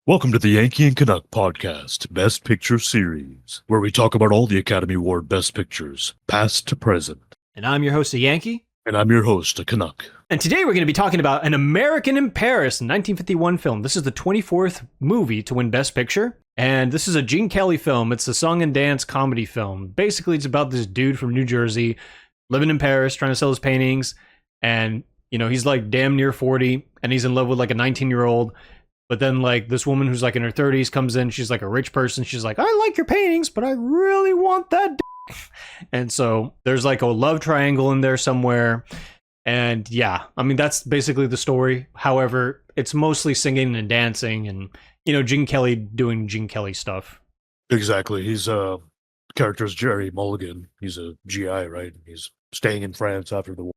Welcome to the Yankee and Canuck podcast, Best Picture Series, where we talk about all the Academy Award Best Pictures, past to present. And I'm your host, a Yankee. And I'm your host, a Canuck. And today we're going to be talking about An American in Paris, 1951 film. This is the 24th movie to win Best Picture. And this is a Gene Kelly film. It's a song and dance comedy film. Basically, it's about this dude from New Jersey living in Paris, trying to sell his paintings. And, he's like damn near 40, and he's in love with like a 19-year-old. But then, like, this woman who's like in her 30s comes in. She's like a rich person. She's like, I like your paintings, but I really want that d-. And so there's like a love triangle in there somewhere. And yeah, I mean, that's basically the story. However, it's mostly singing and dancing and, Gene Kelly doing Gene Kelly stuff. Exactly. He's character's Jerry Mulligan. He's a GI, right? He's staying in France after the war,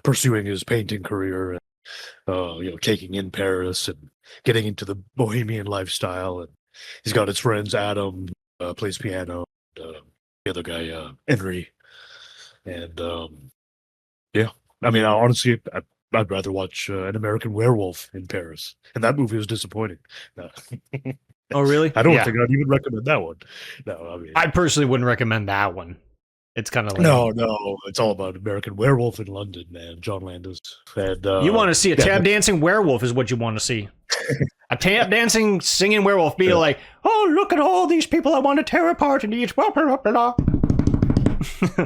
pursuing his painting career and, taking in Paris and getting into the bohemian lifestyle. And he's got his friends, Adam, plays piano, the other guy, Henry. And, yeah, I mean, honestly, I'd rather watch An American Werewolf in Paris. And that movie was disappointing. No. Oh, really? I don't think I'd even recommend that one. No, I mean, I personally wouldn't recommend that one. It's kind of like... No, it's all about American Werewolf in London, man. John Landis. And, you want to see a tap dancing werewolf is what you want to see. A tap dancing singing werewolf be like, oh, look at all these people I want to tear apart and eat. Blah, blah, blah, blah.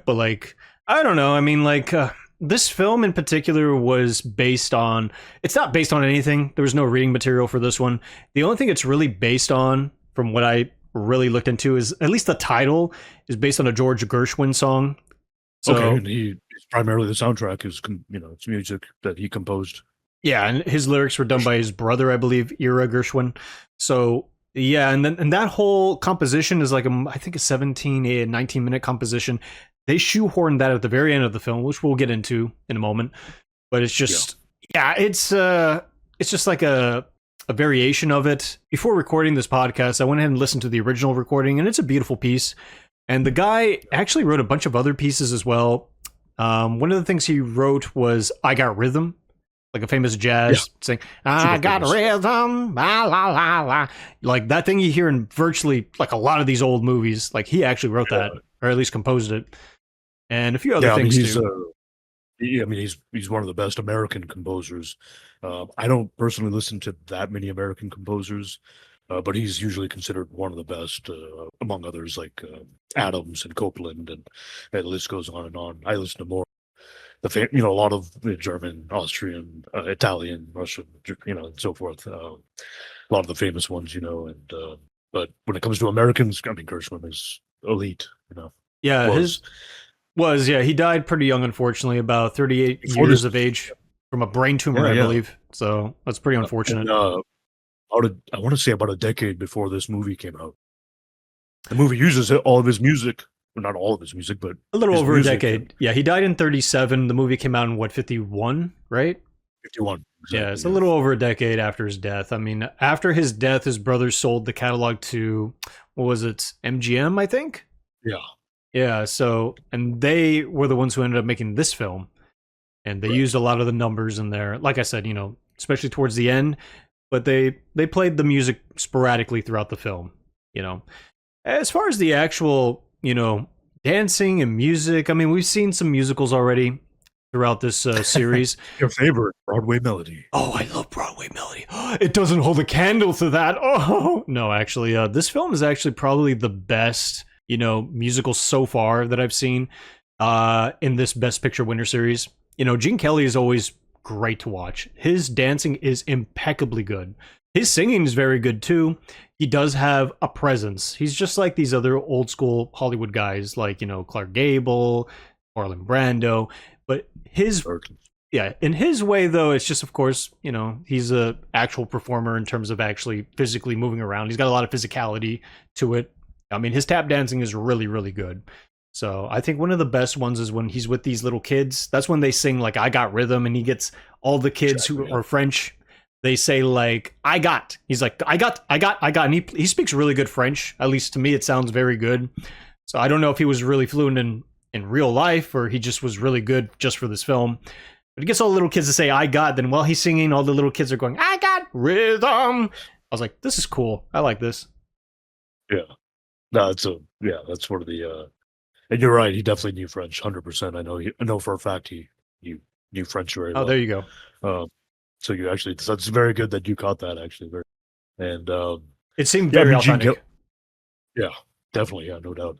But like, I don't know. I mean, like, this film in particular was based on... It's not based on anything. There was no reading material for this one. The only thing it's really based on, from what I really looked into, is at least the title is based on a George Gershwin song. So, okay, and he's primarily the soundtrack is it's music that he composed. Yeah, and his lyrics were done by his brother, I believe, Ira Gershwin. So yeah, and that whole composition is like I think a 19-minute composition. They shoehorned that at the very end of the film, which we'll get into in a moment. But it's just it's just like a variation of it. Before recording this podcast, I went ahead and listened to the original recording, and it's a beautiful piece. And the guy actually wrote a bunch of other pieces as well. One of the things he wrote was I Got Rhythm, like a famous jazz thing. I got rhythm, la la la la. Like that thing you hear in virtually like a lot of these old movies. Like he actually wrote that, or at least composed it. And a few other things too. He's one of the best American composers. I don't personally listen to that many American composers, but he's usually considered one of the best, among others like Adams and Copeland, and the list goes on and on. I listen to more, a lot of German, Austrian, Italian, Russian, and so forth. A lot of the famous ones, and but when it comes to Americans, I mean, Gershwin is elite. Yeah, he died pretty young, unfortunately, about 38 years of age from a brain tumor, I believe. So that's pretty unfortunate. I want to say about a decade before this movie came out. The movie uses all of his music. Well, not all of his music, but a little over a decade. Yeah, he died in 1937. The movie came out in 1951, right? 51. Exactly, yeah, it's a little over a decade after his death. I mean, after his death, his brothers sold the catalog to, what was it, MGM, I think? Yeah. Yeah, so, and they were the ones who ended up making this film. And they used a lot of the numbers in there. Like I said, especially towards the end. But they played the music sporadically throughout the film, As far as the actual, dancing and music, I mean, we've seen some musicals already throughout this series. Your favorite, Broadway Melody. Oh, I love Broadway Melody. It doesn't hold a candle to that. Oh, no, actually, this film is actually probably the best, musical so far that I've seen in this Best Picture winner series. Gene Kelly is always great to watch. His dancing is impeccably good. His singing is very good too. He does have a presence. He's just like these other old school Hollywood guys, like Clark Gable, Marlon Brando. But in his way though, it's just, of course, he's a actual performer in terms of actually physically moving around. He's got a lot of physicality to it. I mean, his tap dancing is really, really good. So I think one of the best ones is when he's with these little kids. That's when they sing like I Got Rhythm, and he gets all the kids who are French. They say like I got. He's like I got, and he speaks really good French. At least to me, it sounds very good. So I don't know if he was really fluent in real life or he just was really good just for this film. But he gets all the little kids to say "I got." Then while he's singing, all the little kids are going "I got rhythm." I was like, "This is cool. I like this." Yeah. No, that's one of the. And you're right. He definitely knew French, 100%. I know for a fact he knew French very Oh, well. there you go. So that's very good that you caught that actually. And It seemed yeah, I very mean, authentic. yeah, definitely, yeah, no doubt.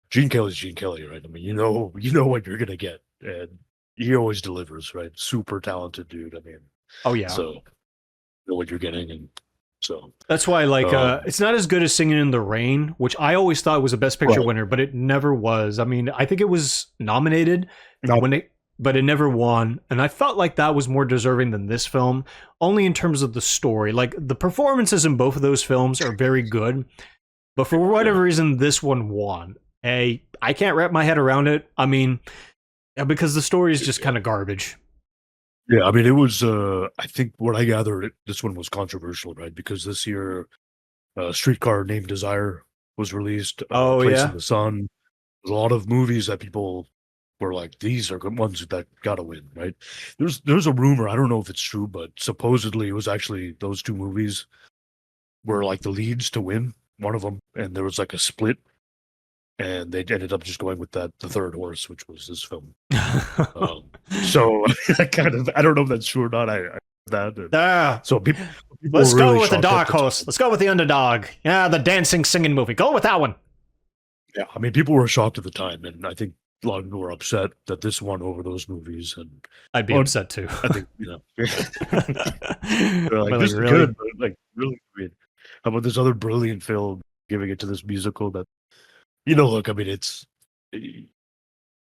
Gene Kelly's Gene Kelly, right? I mean, you know what you're gonna get, and he always delivers, right? Super talented dude. I mean, Oh yeah. so you know what you're getting, and so That's why, like, um, it's not as good as Singing in the Rain, which I always thought was a Best Picture right. winner, but it never was. I mean, I think it was nominated Not but it never won. And I felt like that was more deserving than this film, only in terms of the story. Like, the performances in both of those films are very good, but for whatever reason, this one won. I can't wrap my head around it. I mean, because the story is just kind of garbage. Yeah, I mean, it was. I think what I gathered, this one was controversial, right? Because this year, Streetcar Named Desire was released. Oh Place in yeah. the Sun. There's a lot of movies that people were like, these are good ones that gotta win, right? There's a rumor. I don't know if it's true, but supposedly it was actually those two movies were like the leads to win one of them, and there was like a split, and they ended up just going with the third horse, which was this film. So I don't know if that's true or not. I that and so people Let's were go really with the shocked dark at this. horse. Let's go with the underdog. Yeah, the dancing, singing movie. Go with that one. Yeah, I mean, people were shocked at the time, and I think a lot of people were upset that this won over those movies. And I'd be upset too. I think they're like, But, this is really? good, but like really, I mean, how about this other brilliant film giving it to this musical that look, I mean,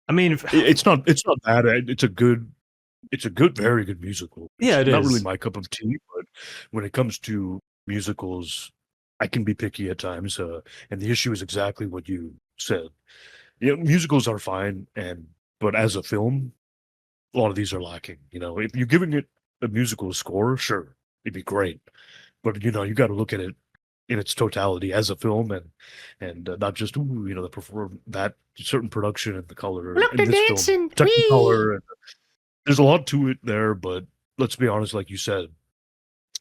I mean, it's not bad. It's a good, very good musical. yeah, It's it not really is. my cup of tea, but when it comes to musicals, I can be picky at times. And the issue is exactly what you said. Musicals are fine, but as a film, a lot of these are lacking. If you're giving it a musical score, sure, it'd be great. But you got to look at it in its totality as a film, and not just the perform that certain production and the color Look, in they're this dancing. film, Whee! Technicolor. And there's a lot to it there, but let's be honest, like you said,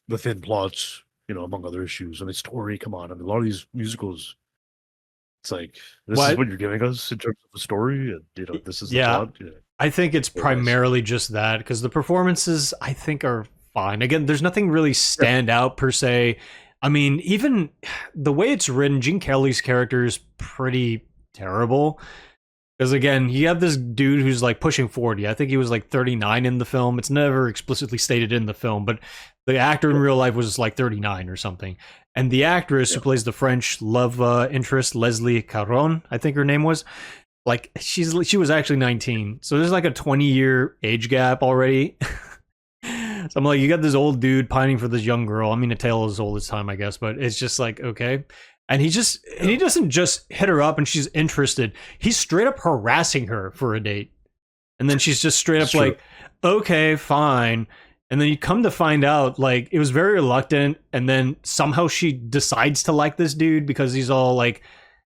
the thin plots, among other issues, and the story. Come on, I mean, a lot of these musicals, it's like this is What? what you're giving us in terms of the story, and this is the Yeah, plot. Yeah, I think it's very nice. primarily just that because the performances I think are fine. Again, there's nothing really Yeah, stand out per se. I mean, even the way it's written, Gene Kelly's character is pretty terrible. Because again, you have this dude who's like pushing 40. I think he was like 39 in the film. It's never explicitly stated in the film, but the actor in yeah, real life was like 39 or something. And the actress yeah. who plays the French love interest, Leslie Caron, I think her name was, like she was actually 19. So there's like a 20-year age gap already. So I'm like, you got this old dude pining for this young girl. I mean, a tale as old as time, I guess, but it's just like, okay. And he doesn't just hit her up and she's interested. He's straight up harassing her for a date. And then she's just straight It's up true. like, okay, fine. And then you come to find out, like, it was very reluctant. And then somehow she decides to like this dude because he's all like,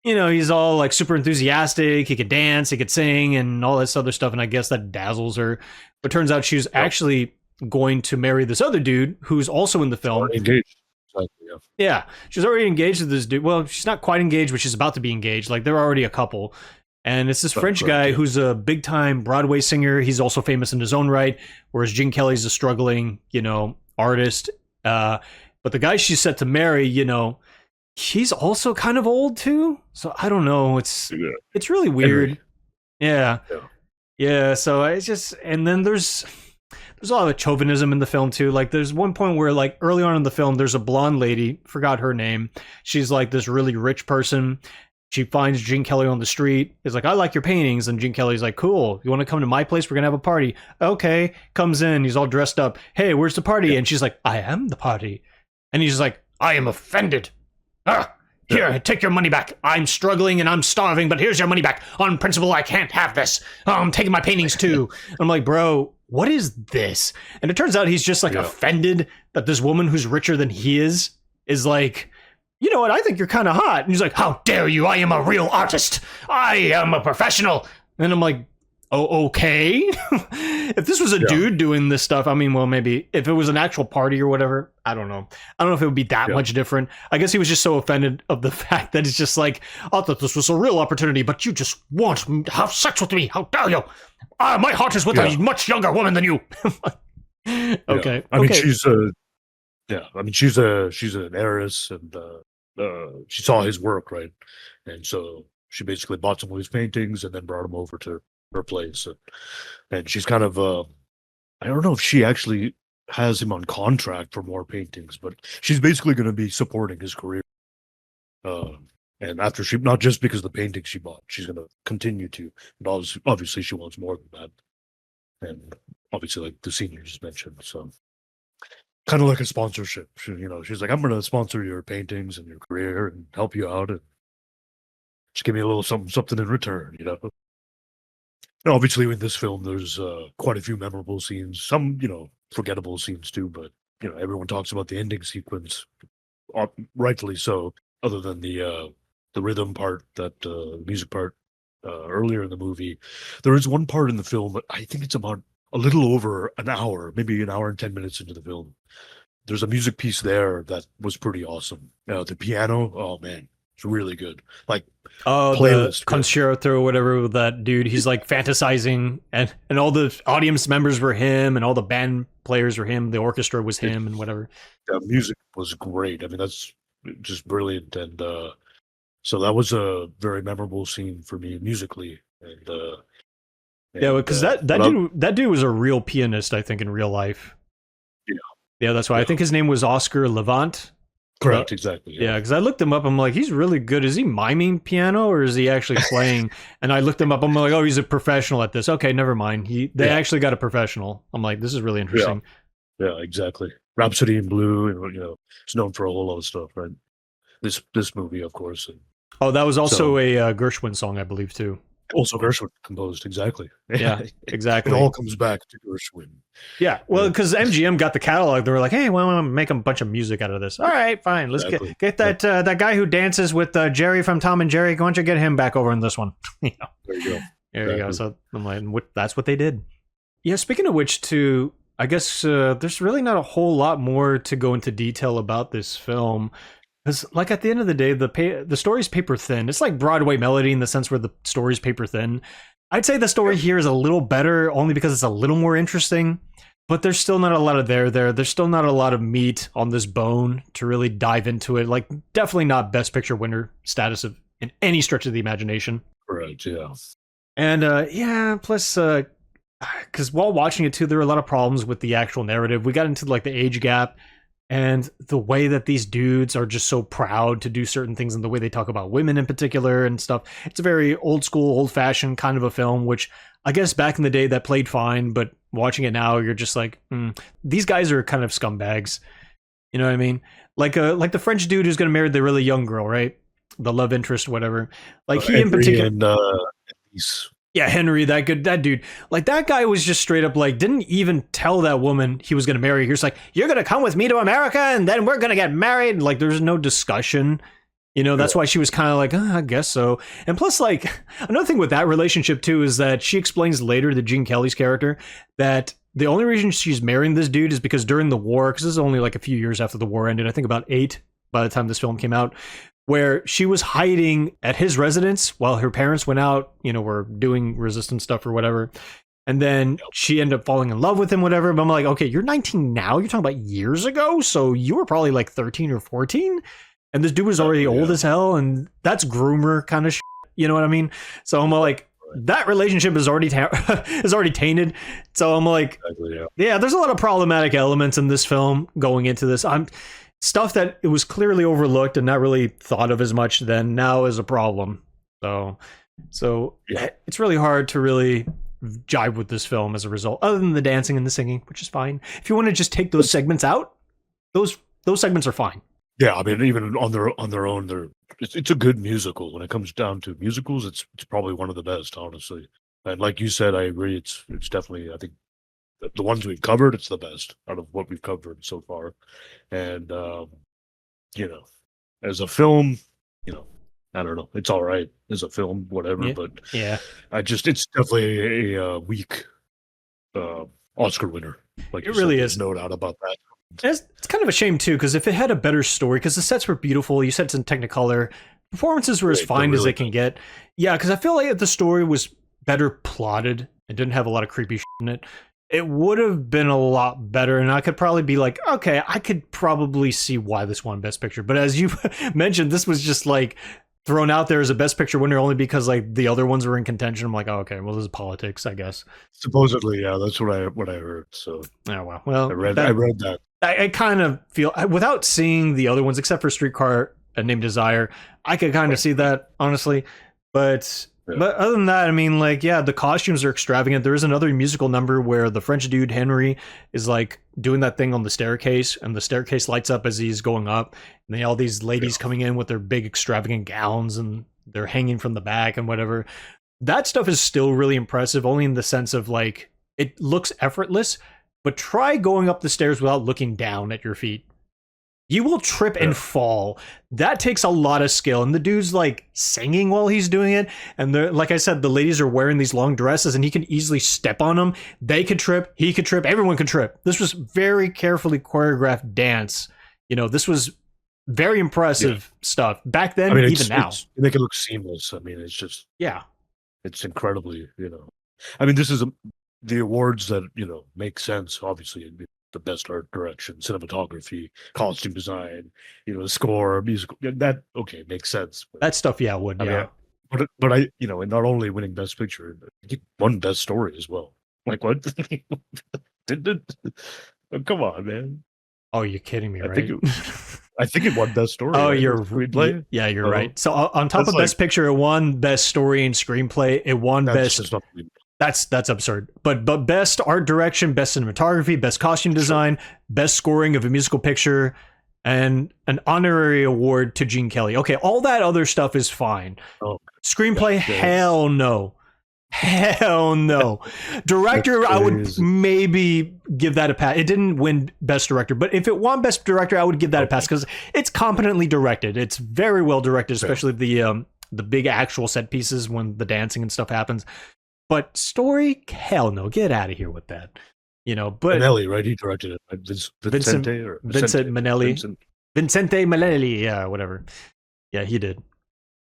he's all like super enthusiastic. He could dance, he could sing, and all this other stuff. And I guess that dazzles her. But turns out she was Yep. actually going to marry this other dude who's also in the film. Already engaged. Exactly, yeah. Yeah, she's already engaged with this dude. Well, she's not quite engaged, but she's about to be engaged. Like, they're already a couple. And it's this French Correct. guy Yeah. who's a big time Broadway singer. He's also famous in his own right, whereas Gene Kelly's a struggling, artist. But the guy she's set to marry, he's also kind of old too. So I don't know. It's Yeah. really weird. Henry. Yeah. Yeah. Yeah. So it's just, and then there's a lot of chauvinism in the film too. Like, there's one point where, like, early on in the film, there's a blonde lady, forgot her name. She's like this really rich person. She finds Gene Kelly on the street. Is like, I like your paintings. And Gene Kelly's like, cool. You want to come to my place? We're going to have a party. Okay. Comes in. He's all dressed up. Hey, where's the party? Yeah. And she's like, I am the party. And he's like, I am offended. Here, take your money back. I'm struggling and I'm starving, but here's your money back. On principle, I can't have this. I'm taking my paintings too. I'm like, bro, what is this? And it turns out he's just like offended that this woman who's richer than he is like, you know what? I think you're kind of hot. And he's like, how dare you? I am a real artist. I am a professional. And I'm like, oh, okay. If this was a Yeah, dude doing this stuff, I mean, well, maybe if it was an actual party or whatever, I don't know. I don't know if it would be that yeah, much different. I guess he was just so offended of the fact that it's just like, I thought this was a real opportunity, but you just want to have sex with me. How dare you? My heart is with yeah, a much younger woman than you. yeah. Okay, I mean, okay. she's yeah. I mean, she's an heiress, and she saw his work, right, and so she basically bought some of his paintings and then brought him over to her place, and she's kind of I don't know if she actually has him on contract for more paintings, but she's basically going to be supporting his career. Uh, and after she, not just because of the paintings she bought, she's going to continue to. And obviously, she wants more than that. And obviously, like the senior just mentioned, so kind of like a sponsorship. She's like, I'm going to sponsor your paintings and your career and help you out, and just give me a little something in return. And obviously, in this film, there's quite a few memorable scenes, some forgettable scenes too. But everyone talks about the ending sequence, rightfully so. Other than the rhythm part, that music part earlier in the movie, there is one part in the film. I think it's about a little over an hour, maybe an hour and 10 minutes into the film. There's a music piece there that was pretty awesome. The piano, oh man, it's really good. Like Oh, the playlist piano. concerto or whatever with that dude. He's like fantasizing, and all the audience members were him, and all the band players were him. The orchestra was It, him, and whatever. the music was great. I mean, that's just brilliant, and so that was a very memorable scene for me musically, Yeah, and because that but that dude that dude was a real pianist, I think, in real life. yeah, Yeah, that's why I yeah, think his name was Oscar Levant. correct, exactly, yeah, Yeah, because I looked him up. I'm like, he's really good. Is he miming piano or is he actually playing? And I looked him up. I'm like, oh, he's a professional at this. Okay, never mind. They yeah, actually got a professional. I'm like, this is really yeah, interesting. yeah, exactly. Rhapsody in Blue, and it's known for a whole lot of stuff, right? This movie, of course, and Oh, that was also so a Gershwin song, I believe, too. also Gershwin composed exactly. Yeah, It exactly. all comes back to Gershwin. Yeah, well, Yeah, because MGM got the catalog, they were like, "Hey, we want to make a bunch of music out of this." All right, fine. Let's get exactly. get Yeah, that guy who dances with Jerry from Tom and Jerry. Why don't you get him back over in this one? You know, there you go. there you go. Exactly. So I'm like, that's what they did. Yeah. Speaking of which, too, I guess there's really not a whole lot more to go into detail about this film. Because, like, at the end of the day, the story's paper thin. It's like Broadway Melody in the sense where the story's paper thin. I'd say the story here is a little better only because it's a little more interesting, but there's still not a lot of there. There's still not a lot of meat on this bone to really dive into it. Like, definitely not Best Picture winner status of in any stretch of the imagination. Correct. Yeah. And yeah, plus because while watching it too, there were a lot of problems with the actual narrative. We got into like the age gap and the way that these dudes are just so proud to do certain things and the way they talk about women in particular and stuff. It's a very old school, old fashioned kind of a film, which I guess back in the day that played fine, but watching it now, you're just like, these guys are kind of scumbags. You know what I mean? Like the French dude who's gonna marry the really young girl, right? The love interest, whatever. Like he in Henry particular, and he's yeah, Henry, that dude. Like that guy was just straight up like didn't even tell that woman he was gonna marry. He was like, "You're gonna come with me to America, and then we're gonna get married." Like there's no discussion. You know, that's why she was kind of like, I guess so. And plus, like another thing with that relationship too is that she explains later to Gene Kelly's character that the only reason she's marrying this dude is because during the war, because this is only like a few years after the war ended, I think about 8 by the time this film came out, where she was hiding at his residence while her parents went out, were doing resistance stuff or whatever. And then she ended up falling in love with him, whatever. But I'm like, okay, you're 19 now. You're talking about years ago. So you were probably like 13 or 14. And this dude was already old as hell. And that's groomer kind of shit. You know what I mean? So I'm like, that relationship is already is already tainted. So I'm like, yeah, there's a lot of problematic elements in this film going into this. Stuff that it was clearly overlooked and not really thought of as much then now is a problem. So it's really hard to really jive with this film as a result, other than the dancing and the singing, which is fine. If you want to just take those segments out, those segments are fine. Yeah, I mean, even on their own, it's a good musical. When it comes down to musicals, it's probably one of the best, honestly. And like you said, I agree. It's definitely, I think, the ones we've covered, it's the best out of what we've covered so far. And you know, as a film, you know, I don't know. It's all right as a film, whatever. Yeah, But yeah, it's definitely a weak uh, Oscar winner. Like it you said, really there's is. no doubt about that. It's kind of a shame too, because if it had a better story, because the sets were beautiful, you said it's in Technicolor, performances were as Right, they're fine as really they can get. Yeah, because I feel like if the story was better plotted and didn't have a lot of creepy shit in it, it would have been a lot better, and I could probably be like, okay, I could probably see why this won Best Picture. But as you mentioned, this was just like thrown out there as a Best Picture winner only because like the other ones were in contention. I'm like, oh, okay, well, this is politics, I guess. supposedly, yeah, that's what I heard. So Oh well, well I that read that. I kind of feel without seeing the other ones except for Streetcar Named Desire, I could kind of see that honestly. But Yeah. but other than that, I mean, like, yeah, the costumes are extravagant. There is another musical number where the French dude Henry is like doing that thing on the staircase, and the staircase lights up as he's going up, and they all these ladies coming in with their big extravagant gowns, and they're hanging from the back and whatever. That stuff is still really impressive, only in the sense of like it looks effortless. But try going up the stairs without looking down at your feet. You will trip and fall. That takes a lot of skill. And the dude's like singing while he's doing it. And they're, like I said, the ladies are wearing these long dresses and he can easily step on them. They could trip. He could trip. Everyone could trip. This was very carefully choreographed dance. You know, this was very impressive stuff back then, I mean, even now. they make it look seamless. I mean, it's just Yeah. it's incredibly, I mean, this is the awards that make sense. Obviously, it'd be the best art direction, cinematography, costume design, the score, musical. That okay makes sense. But, That stuff, yeah, would, I mean, yeah. but and not only winning best picture, it won best story as well. Like what? Oh, come on, man. Oh, you're kidding me, I right? think I think it won best story. Oh, right? you're Screenplay. yeah, you're Oh, right. So on top that's of Best Picture, it won Best Story and Screenplay. It won that's Best. just not. That's absurd. But Best Art Direction, Best Cinematography, Best Costume Design, Best Scoring of a Musical Picture, and an honorary award to Gene Kelly. Okay, all that other stuff is fine. Oh, Screenplay, yes. hell no. Hell no. Director, I would maybe give that a pass. It didn't win Best Director, but if it won Best Director, I would give that a pass because it's competently directed. It's very well directed, especially the big actual set pieces when the dancing and stuff happens. But story, hell no. Get out of here with that. But Manelli, right? He directed it. Right? Vincent Manelli. Vincente Manelli, yeah, whatever. Yeah, he did.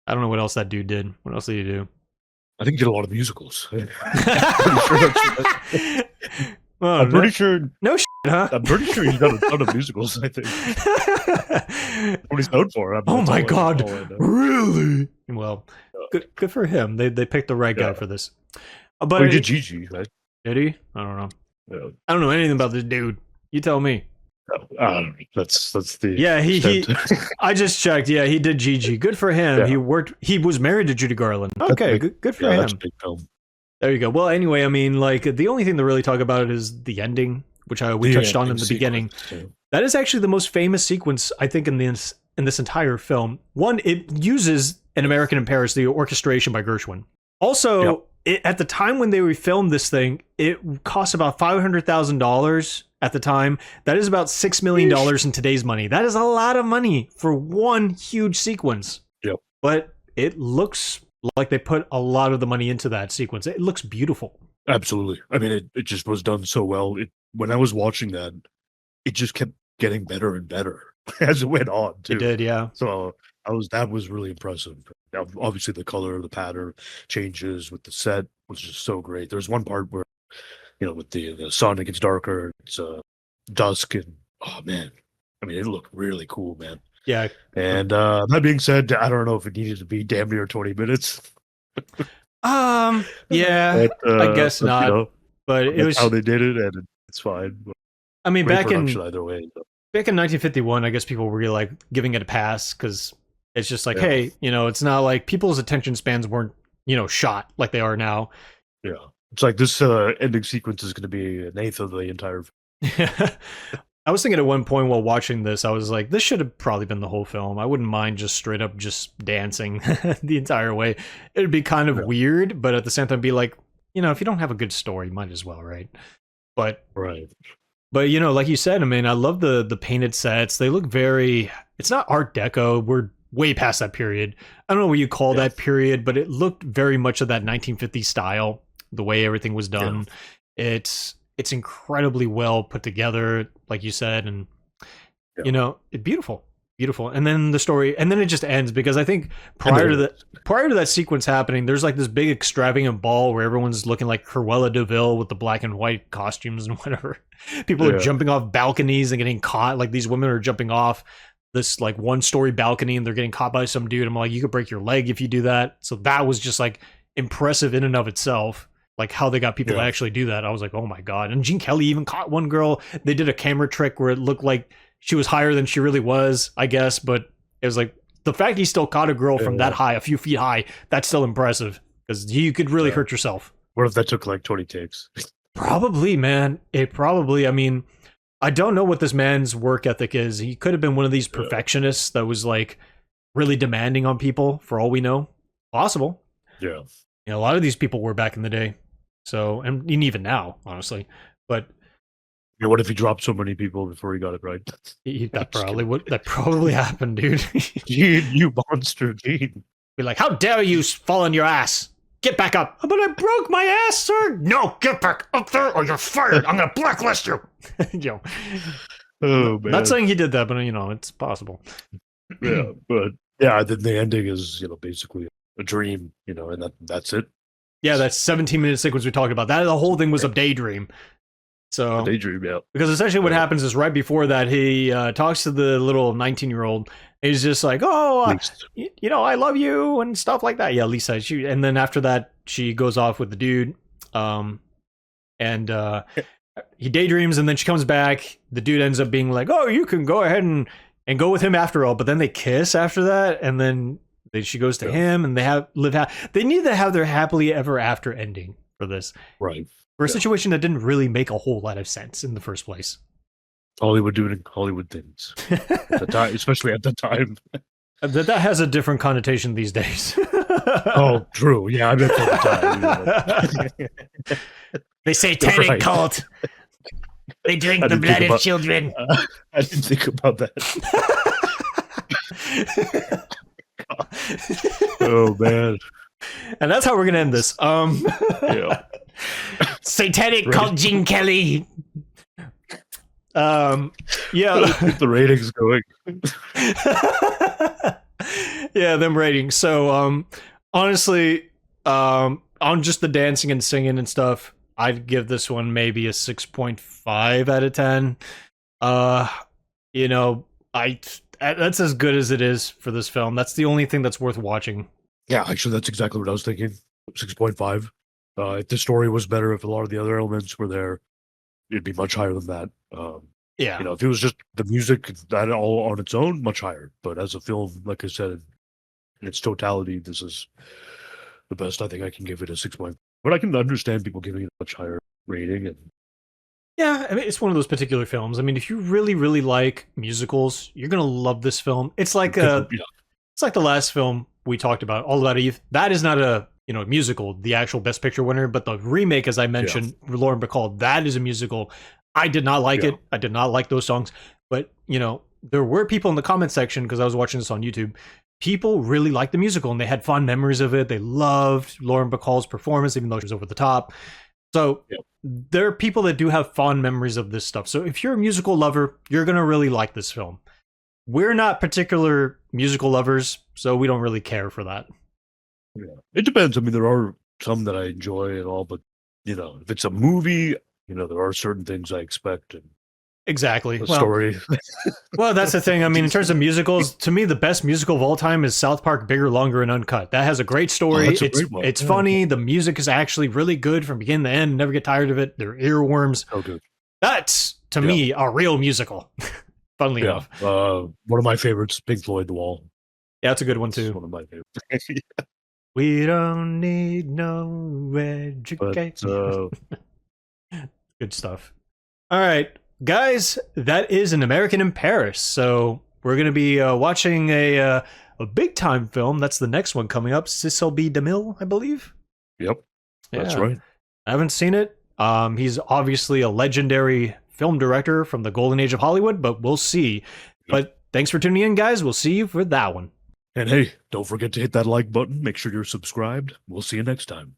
I don't know what else that dude did. What else did he do? I think he did a lot of musicals. I'm pretty sure. No shit, huh? I'm pretty sure he's done a ton of musicals. I think. What he's known for. Oh my god! Really? Well, good for him. They picked the right guy for this. But he did Gigi, right? Did he? I don't know. Yeah. I don't know anything about this dude. You tell me. That's the he I just checked. Yeah, he did Gigi. Good for him. Yeah. He was married to Judy Garland. Okay, good for him. That's a big film. There you go. Well, anyway, I mean, like the only thing to really talk about it is the ending, which we touched on in the beginning. That is actually the most famous sequence I think in this entire film. One, it uses An American in Paris, the orchestration by Gershwin. Also, at the time when they filmed this thing, it cost about $500,000 at the time. That is about $6 million in today's money. That is a lot of money for one huge sequence. Yep. But it looks like they put a lot of the money into that sequence. It looks beautiful. Absolutely. I mean, it just was done so well. When I was watching that, it just kept getting better and better as it went on, too. It did, yeah. So that was really impressive. Obviously, the color, the pattern changes with the set was just so great. There's one part where, with the sun, it gets darker. It's dusk, and oh man, I mean, it looked really cool, man. Yeah. And that being said, I don't know if it needed to be damn near 20 minutes. Yeah, I guess not. But it was how they did it, and it's fine. But I mean, back in either way. Back in 1951, I guess people were really like giving it a pass because it's just like, hey, it's not like people's attention spans weren't, shot like they are now. Yeah. It's like this ending sequence is going to be an eighth of the entire film. I was thinking at one point while watching this, I was like, this should have probably been the whole film. I wouldn't mind just straight up just dancing the entire way. It'd be kind of weird, but at the same time be like, if you don't have a good story, might as well, right? But right. But like you said, I mean, I love the painted sets. They look it's not Art Deco. We're way past that period. I don't know what you call that period, but it looked very much of that 1950s style, the way everything was done. It's incredibly well put together, like you said, and you know, beautiful. And then the story, and then it just ends, because I think prior to that sequence happening, there's like this big extravagant ball where everyone's looking like Cruella de Vil with the black and white costumes and whatever. People are jumping off balconies and getting caught. Like these women are jumping off this like 1-story balcony and they're getting caught by some dude. I'm like, you could break your leg if you do that. So that was just like impressive in and of itself. Like how they got people to actually do that. I was like, oh my God. And Gene Kelly even caught one girl. They did a camera trick where it looked like she was higher than she really was, I guess. But it was like the fact he still caught a girl from that high, a few feet high, that's still impressive, because you could really hurt yourself. What if that took like 20 takes? Probably, man. I mean, I don't know what this man's work ethic is. He could have been one of these perfectionists that was like really demanding on people, for all we know. Possible. Yeah. You know, a lot of these people were back in the day. So, and even now, honestly. But yeah, what if he dropped so many people before he got it right? That probably happened, dude. Gene, you monster, Gene. Be like, how dare you fall on your ass? Get back up. But I broke my ass, sir. No, get back up there or you're fired. I'm going to blacklist you. Yo. Oh, man. Not saying he did that, but, you know, it's possible. Yeah, but yeah, then the ending is, you know, basically a dream, you know, and that's it. Yeah, that 17-minute sequence we talked about. That the whole thing was a daydream. So daydream, yeah. Because essentially what happens is right before that, he talks to the little 19-year-old. He's just like, oh, you know, I love you and stuff like that. Yeah, Lisa. And then after that, she goes off with the dude. And he daydreams, and then she comes back. The dude ends up being like, oh, you can go ahead and go with him after all. But then they kiss after that, and then she goes to him, and they need to have their happily ever after ending for this. Right. For a situation that didn't really make a whole lot of sense in the first place. Hollywood doing Hollywood things. At the time, especially at the time. That has a different connotation these days. Oh, true. Yeah, I meant at the time. They satanic cult. They drink the blood of children. I didn't think about that. Oh, man. And that's how we're gonna end this. Yeah. Satanic cult Gene Kelly. Yeah. Keep the ratings going. Yeah, them ratings. So honestly, on just the dancing and singing and stuff, I'd give this one maybe a 6.5 out of 10. You know, that's as good as it is for this film. That's the only thing that's worth watching. Yeah, actually, that's exactly what I was thinking. 6.5. If the story was better, if a lot of the other elements were there, it'd be much higher than that. Yeah. You know, if it was just the music, that all on its own, much higher. But as a film, like I said, in its totality, this is the best I think I can give it, a 6. But I can understand people giving it a much higher rating. And yeah, I mean, it's one of those particular films. I mean, if you really, really like musicals, you're gonna love this film. It's like it's like the last film we talked about, All About Eve. That is not a musical, the actual Best Picture winner, but the remake, as I mentioned, Lauren Bacall, that is a musical. I did not like it. I did not like those songs, but there were people in the comment section, because I was watching this on YouTube. People really liked the musical and they had fond memories of it. They loved Lauren Bacall's performance, even though she was over the top. So there are people that do have fond memories of this stuff. So if you're a musical lover, you're going to really like this film. We're not particular musical lovers, so we don't really care for that. Yeah, it depends. I mean, there are some that I enjoy and all, but if it's a movie, there are certain things I expect. And exactly. Story. Well, that's the thing. I mean, in terms of musicals, to me, the best musical of all time is South Park: Bigger, Longer, and Uncut. That has a great story. It's funny. The music is actually really good from beginning to end. Never get tired of it. They're earworms. Oh, good. That's, to me, a real musical. Funnily enough. One of my favorites, Pink Floyd, The Wall. Yeah, that's a good one, too. It's one of my favorites. We don't need no education. Good stuff. All right, guys, that is An American in Paris. So we're going to be watching a big time film. That's the next one coming up. Cecil B. DeMille, I believe. Yep, that's right. I haven't seen it. He's obviously a legendary film director from the golden age of Hollywood, but we'll see. But thanks for tuning in, guys. We'll see you for that one. And hey, don't forget to hit that like button. Make sure you're subscribed. We'll see you next time.